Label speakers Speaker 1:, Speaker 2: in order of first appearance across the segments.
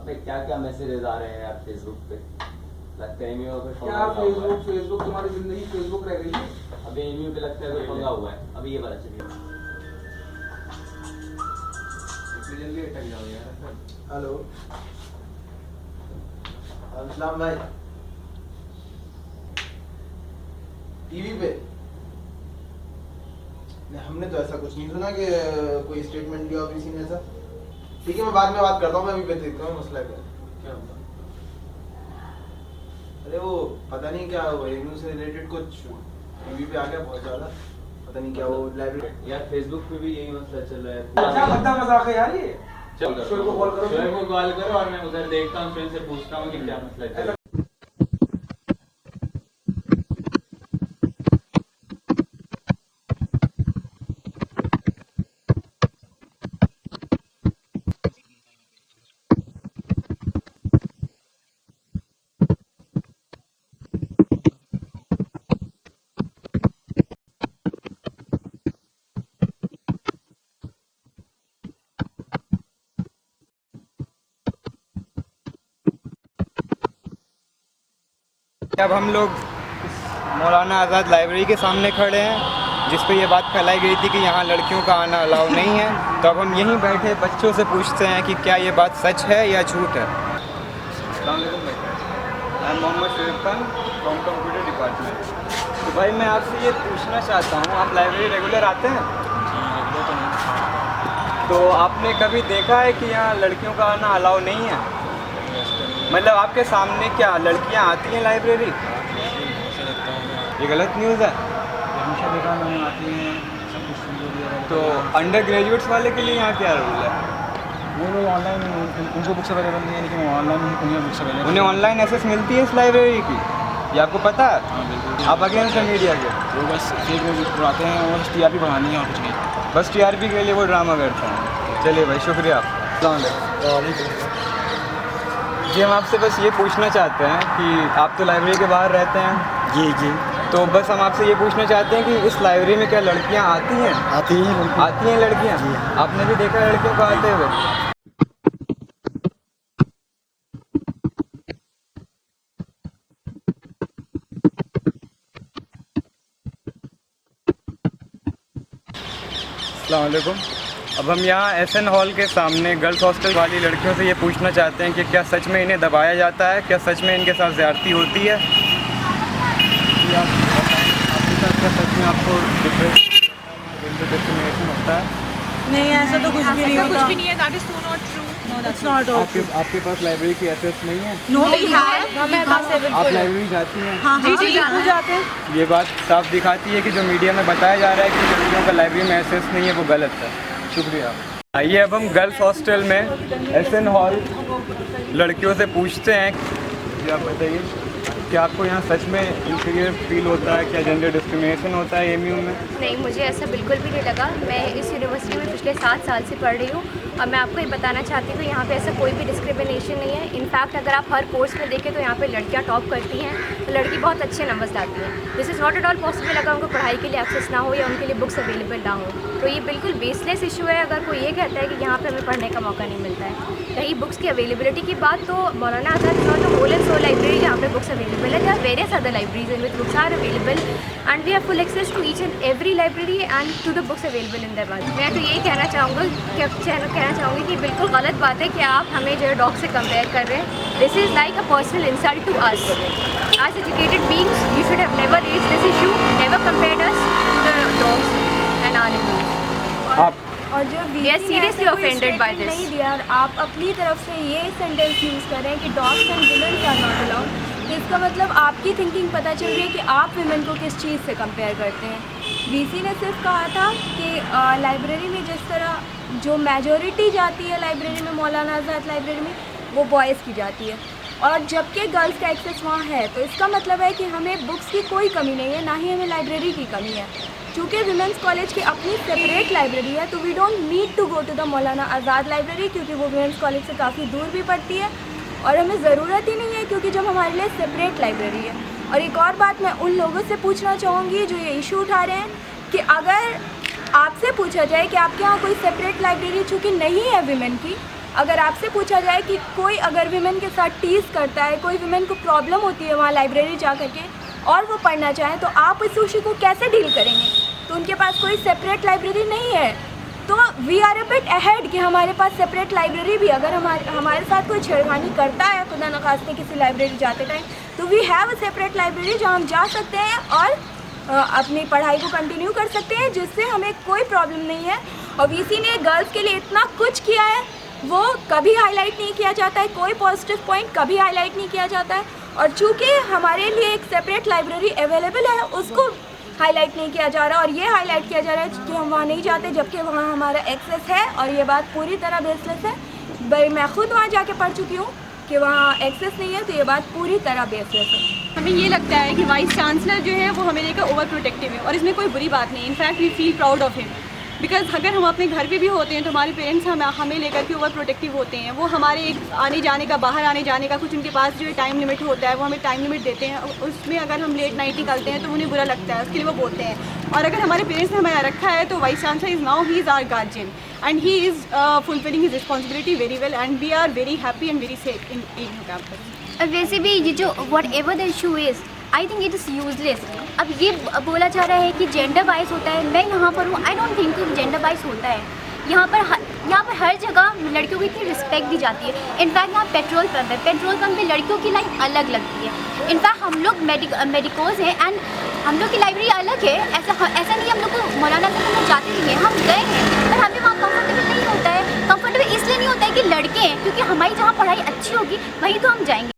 Speaker 1: पे क्या क्या मैसेजेस आ रहे हैं यार फेसबुक पे, लगता है एमयू पे
Speaker 2: क्या फेसबुक तुम्हारी जिंदगी फेसबुक रह गई है।
Speaker 1: अभी एमयू पे लगता है कोई पंगा हुआ है, अभी ये पता चलिए।
Speaker 2: जल्दी अटक जाओ यार।
Speaker 3: हेलो अस्सलाम भाई, टीवी पे हमने तो ऐसा कुछ नहीं सुना कि कोई स्टेटमेंट दिया किसी ने ऐसा। ठीक है मैं बाद में बात करता हूँ, मैं अभी पे देखता हूँ मसला क्या होगा। अरे वो पता नहीं क्या एमयू से रिलेटेड कुछ टीवी पे आ गया बहुत ज्यादा, पता नहीं क्या वो लाइब्रेरी।
Speaker 1: यार फेसबुक पे भी यही मसला चल रहा है।
Speaker 2: क्या बद्दा मजाक है यार ये।
Speaker 1: चलो
Speaker 2: शोएब को कॉल करो।
Speaker 1: शोएब को कॉल करो और मैं उधर देखता हूँ, शोएब से पूछता हूँ कि क्या मसला है।
Speaker 4: अब हम लोग मौलाना आज़ाद लाइब्रेरी के सामने खड़े हैं, जिस पे ये बात फैलाई गई थी कि यहाँ लड़कियों का आना अलाउ नहीं है। तो अब हम यहीं बैठे बच्चों से पूछते हैं कि क्या ये बात सच है या झूठ है। अस्सलाम वालेकुम भाई, मैं Mohammad Shoaib Khan from computer department. तो भाई मैं आपसे ये पूछना चाहता हूँ, आप लाइब्रेरी रेगुलर आते हैं? तो आपने कभी देखा है कि यहाँ लड़कियों का आना अलाउ नहीं है? मतलब आपके सामने क्या लड़कियाँ आती हैं लाइब्रेरी? ये गलत न्यूज़ है।
Speaker 5: हमेशा देखा मैंने आती हैं सब कुछ।
Speaker 4: तो अंडर ग्रेजुएट्स वाले के लिए यहाँ क्या रूल है?
Speaker 5: वो लोग ऑनलाइन उनको बुक्स अवेलेबल नहीं है, लेकिन ऑनलाइन उन्हें बुक्स अवेलेबल।
Speaker 4: उन्हें ऑनलाइन एक्सेस मिलती है इस लाइब्रेरी की, ये आपको पता है?
Speaker 5: हाँ बिल्कुल।
Speaker 4: आप अगेंस्ट मीडिया के?
Speaker 5: वो बस फेक न्यूज़ उड़ाते हैं और बस टीआरपी बढ़ानी है और कुछ नहीं।
Speaker 4: बस टीआरपी के लिए वो ड्रामा करते हैं। चलिए भाई शुक्रिया। अस्सलाम वालेकुम। जी हम आपसे बस ये पूछना चाहते हैं कि आप तो लाइब्रेरी के बाहर रहते हैं।
Speaker 6: जी जी
Speaker 4: तो बस हम आपसे ये पूछना चाहते हैं कि इस लाइब्रेरी में क्या लड़कियाँ आती हैं?
Speaker 6: आती हैं लड़की।
Speaker 4: आती हैं लड़कियाँ?
Speaker 6: जी।
Speaker 4: आपने भी देखा है लड़कियों को आते हुए? अस्सलाम वालेकुम। अब हम यहाँ एसएन हॉल के सामने गर्ल्स हॉस्टल वाली लड़कियों से ये पूछना चाहते हैं कि क्या सच में इन्हें दबाया जाता है, क्या सच में इनके साथ ज़्यादती होती है? आपके साथ क्या सच में आपको डिस्क्रिमिनेशन होता है?
Speaker 7: नहीं ऐसा तो कुछ भी नहीं होता।
Speaker 8: कुछ भी नहीं है, that is so not true.
Speaker 7: It's not okay.
Speaker 4: आपके पास लाइब्रेरी की एक्सेस नहीं है?
Speaker 7: No, we have. हमें पास है
Speaker 4: आप
Speaker 7: बिल्कुल।
Speaker 4: लाइब्रेरी जाती हैं?
Speaker 7: हाँ हाँ बिल्कुल जाते हैं।
Speaker 4: ये बात साफ दिखाती है कि जो मीडिया में बताया जा रहा है कि लड़कियों का लाइब्रेरी में एक्सेस नहीं है, वो गलत है। शुक्रिया। आइए अब हम गर्ल्स हॉस्टल में एसएन हॉल लड़कियों से पूछते हैं कि आप बताइए क्या आपको यहाँ सच में इंफीरियर फील होता है, क्या जेंडर डिस्क्रिमिनेशन होता है एमयू में?
Speaker 8: नहीं, मुझे ऐसा बिल्कुल भी नहीं लगा। मैं इस यूनिवर्सिटी में पिछले 7 साल से पढ़ रही हूँ और मैं आपको ये बताना चाहती हूँ कि यहाँ पे ऐसा कोई भी डिस्क्रिमिनेशन नहीं है। इनफैक्ट अगर आप हर कोर्स में देखें तो यहाँ पे लड़कियाँ टॉप करती हैं, तो लड़की बहुत अच्छे नंबर्स लाती हैं। This is not at all possible अगर उनको पढ़ाई के लिए एक्सेस ना हो या उनके लिए बुक्स अवेलेबल ना हो। तो ये बिल्कुल बेसलेस इशू है अगर कोई ये कहता है कि यहाँ पर हमें पढ़ने का मौका नहीं मिलता है। रही बुक्स की अवेलेबिलिटी की बात, तो Maulana Azad is not a whole and sole library जहाँ पे बुक्स अवेलेबल है। There are various other libraries in which books are available and we have full access to each and every library and to the books available in their books. मैं तो यही कहना चाहूँगी कि बिल्कुल गलत बात है कि आप हमें जो है डॉग से कंपेयर कर रहे हैं। This is like a personal insult to us. As educated beings, you should have never raised this issue, never compared us to the dogs and animals.
Speaker 9: और जो
Speaker 8: We are seriously offended by this.
Speaker 9: नहीं दिया और आप अपनी तरफ से ये सेंटेंस यूज़ कर रहे हैं कि dogs and women are not allowed. इसका मतलब आपकी थिंकिंग पता चल रही है कि आप विमेन को किस चीज़ से कंपेयर करते हैं। वीसी ने सिर्फ कहा था कि लाइब्रेरी में जिस तरह जो मेजॉरिटी जाती है लाइब्रेरी में, मौलाना आज़ाद लाइब्रेरी में, वो बॉयज़ की जाती है और जबकि गर्ल्स का एक्सेस वहाँ है। तो इसका मतलब है कि हमें बुक्स की कोई कमी नहीं है, ना ही हमें लाइब्रेरी की कमी है। चूँकि विमेंस कॉलेज की अपनी सेपरेट लाइब्रेरी है तो we don't need to go to the Maulana Azad library, क्योंकि वो विमेंस कॉलेज से काफ़ी दूर भी पड़ती है और हमें ज़रूरत ही नहीं है, क्योंकि जब हमारे लिए सेपरेट लाइब्रेरी है। और एक और बात मैं उन लोगों से पूछना चाहूँगी जो ये इशू उठा रहे हैं कि अगर आपसे पूछा जाए कि आपके यहाँ कोई सेपरेट लाइब्रेरी चूँकि नहीं है विमेन की, अगर आपसे पूछा जाए कि कोई अगर विमेन के साथ टीज़ करता है, कोई विमेन को प्रॉब्लम होती है वहाँ लाइब्रेरी जा कर के और वो पढ़ना चाहें, तो आप इस इशू को कैसे डील करेंगे? तो उनके पास कोई सेपरेट लाइब्रेरी नहीं है। तो we are a bit ahead कि हमारे पास सेपरेट लाइब्रेरी भी, अगर हमारे साथ कोई छेड़खानी करता है खुदा न खास्ते किसी लाइब्रेरी जाते टाइम, तो we have a separate library जहाँ हम जा सकते हैं और अपनी पढ़ाई को कंटिन्यू कर सकते हैं, जिससे हमें कोई प्रॉब्लम नहीं है। और वीसी ने गर्ल्स के लिए इतना कुछ किया है, वो कभी हाईलाइट नहीं किया जाता है, कोई पॉजिटिव पॉइंट कभी हाईलाइट नहीं किया जाता है। और चूँकि हमारे लिए एक सेपरेट लाइब्रेरी अवेलेबल है, उसको हाईलाइट नहीं किया जा रहा और ये हाईलाइट किया जा रहा है कि हम वहाँ नहीं जाते, जबकि वहाँ हमारा एक्सेस है। और ये बात पूरी तरह बेसलेस है। भाई मैं खुद वहाँ जाके पढ़ चुकी हूँ कि वहाँ एक्सेस नहीं है, तो ये बात पूरी तरह बेसलेस है।
Speaker 6: हमें ये लगता है कि वाइस चांसलर जो है वो हमें लेकर ओवर प्रोटेक्टिव है, और इसमें कोई बुरी बात नहीं। In fact we feel proud of him, because अगर हम अपने घर पे भी होते हैं तो हमारे पेरेंट्स हमें लेकर के ओवर प्रोटेक्टिव होते हैं। वो हमारे एक आने जाने का, बाहर आने जाने का कुछ उनके पास जो है टाइम लिमिट होता है, वो हमें टाइम लिमिट देते हैं। उसमें अगर हम लेट नाइट निकलते हैं तो उन्हें बुरा लगता है, उसके लिए वो बोलते हैं। और अगर हमारे पेरेंट्स ने हमें रखा है तो vice chancellor is now he is our guardian and he is fulfilling his responsibility very well and we are very happy and very safe in campus.
Speaker 8: वैसे भी ये जो whatever the issue is, I think it is useless. अब ये बोला जा रहा है कि जेंडर वाइज होता है, मैं यहाँ पर हूँ, I don't think gender wise होता है। यहाँ पर हर जगह लड़कियों को इतनी रिस्पेक्ट दी जाती है। इनफैक्ट यहाँ पेट्रोल पंप पे लड़कियों की लाइन अलग लगती है। इनफैक्ट हम लोग मेडिकोज हैं एंड हम लोग की लाइब्रेरी अलग है। ऐसा नहीं हम लोग को मौलाना से हम लोग जाते नहीं हैं, हम गए हैं, पर हमें वहाँ कंफर्टेबल नहीं होता है। कंफर्टेबल इसलिए नहीं होता है कि लड़के हैं, क्योंकि हमारी जहाँ पढ़ाई अच्छी होगी वहीं तो हम जाएंगे।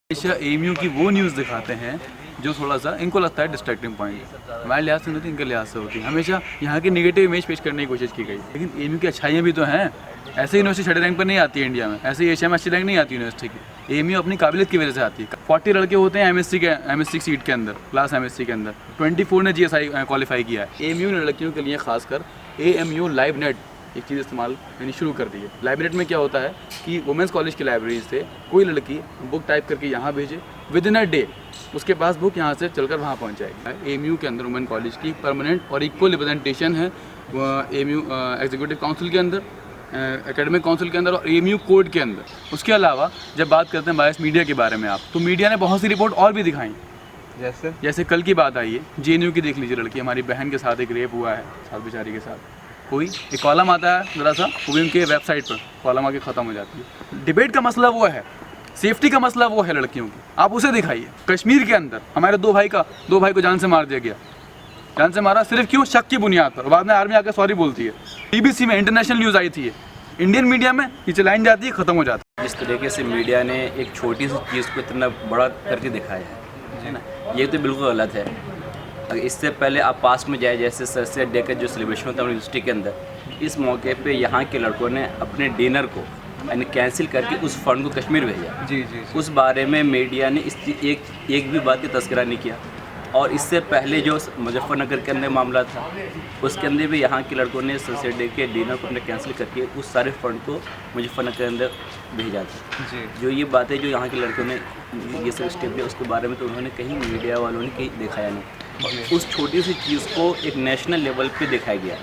Speaker 10: हमेशा एएमयू की वो न्यूज़ दिखाते हैं जो थोड़ा सा इनको लगता है डिस्ट्रैक्टिंग पॉइंट। हमारे लिहाज से नहीं होती, इनके लिहाज से होती है। हमेशा यहाँ की नेगेटिव इमेज पेश करने की कोशिश की गई, लेकिन एएमयू की अच्छाइयाँ भी तो हैं। ऐसे यूनिवर्सिटी छठे रैंक पर नहीं आती है इंडिया में, ऐसे एशिया में अच्छी रैंक नहीं आती यूनिवर्सिटी की। एएमयू अपनी काबिलियत की वजह से आती है। 40 लड़के होते हैं एमएससी सीट के अंदर, क्लास एमएससी के अंदर 24 ने जीएसआई क्वालिफाई किया है। एएमयू ने लड़कियों के लिए खासकर एएमयू लाइव नेट एक चीज़ इस्तेमाल यानी शुरू कर दी है। लाइब्रेरी में क्या होता है कि वुमेंस कॉलेज की लाइब्रेरी से कोई लड़की बुक टाइप करके यहाँ भेजे, विद इन अ डे उसके पास बुक यहाँ से चलकर वहाँ पहुँच जाएगी। एएमयू के अंदर वुमेन कॉलेज की परमानेंट और इक्वल रिप्रेजेंटेशन है एएमयू एग्जीक्यूटिव काउंसिल के अंदर, एकेडमिक काउंसिल के अंदर और एएमयू कोड के अंदर। उसके अलावा जब बात करते हैं बायस मीडिया के बारे में आप, तो मीडिया ने बहुत सी रिपोर्ट और भी दिखाई, जैसे कल की बात आई है जेएनयू की। देख लीजिए, लड़की हमारी बहन के साथ एक रेप हुआ है, साथ बेचारी के साथ। कोई एक कॉलम आता है ज़रा सा, वो भी उनके वेबसाइट पर कॉलम आके ख़त्म हो जाती है। डिबेट का मसला वो है, सेफ्टी का मसला वो है लड़कियों की, आप उसे दिखाइए। कश्मीर के अंदर हमारे दो भाई को जान से मार दिया गया। जान से मारा सिर्फ क्यों? शक की बुनियाद पर। बाद में आर्मी आकर सॉरी बोलती है। BBC में इंटरनेशनल न्यूज़ आई थी, इंडियन मीडिया में ये चलाइन जाती है, ख़त्म हो जाती है।
Speaker 1: जिस तरीके से मीडिया ने एक छोटी सी चीज़ को इतना बड़ा करके दिखाया है ना, ये तो बिल्कुल गलत है। अगर इससे पहले आप पास में जाए, जैसे सरसे डे का जो सेलिब्रेशन होता है यूनिवर्सिटी के अंदर, इस मौके पे यहाँ के लड़कों ने अपने डिनर को यानी कैंसिल करके उस फंड को कश्मीर भेजा। जी। उस बारे में मीडिया ने इस एक भी बात की तस्करा नहीं किया। और इससे पहले जो मुजफ्फरनगर के अंदर मामला था, उसके अंदर भी यहाँ के लड़कों ने सरसे डे के डिनर को अपने कैंसिल करके उस सारे फंड को मुजफ्फरनगर के अंदर भेजा था। जी। जो ये बातें जो यहाँ के लड़कों ने ये सब स्टेप लिया, उसके बारे में तो उन्होंने कहीं मीडिया वालों ने कहीं दिखाया नहीं। उस छोटी सी चीज़ को एक नेशनल लेवल पे दिखाया गया,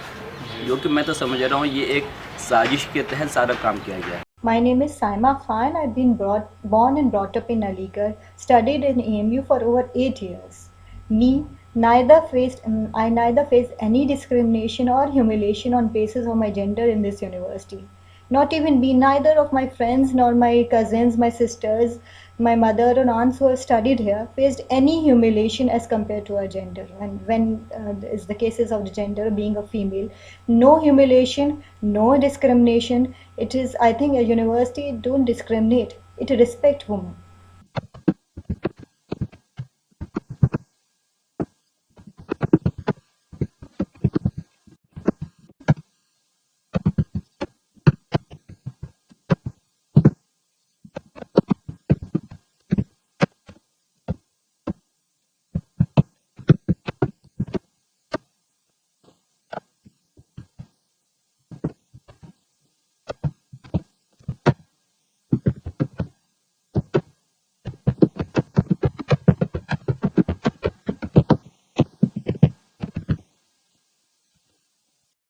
Speaker 1: जो कि मैं तो समझ रहा हूँ ये एक साजिश के तहत सारा काम किया गया है।
Speaker 11: My name is Saima Khan. I've been born and brought up in Aligarh, studied in AMU for over 8 years. I neither faced any discrimination or humiliation on basis of my gender in this university. Not even me, neither of my friends nor my cousins, my sisters, my mother or aunts who have studied here faced any humiliation as compared to our gender. And when is the cases of the gender being a female, no humiliation, no discrimination. It is, I think, a university don't discriminate. It respect women.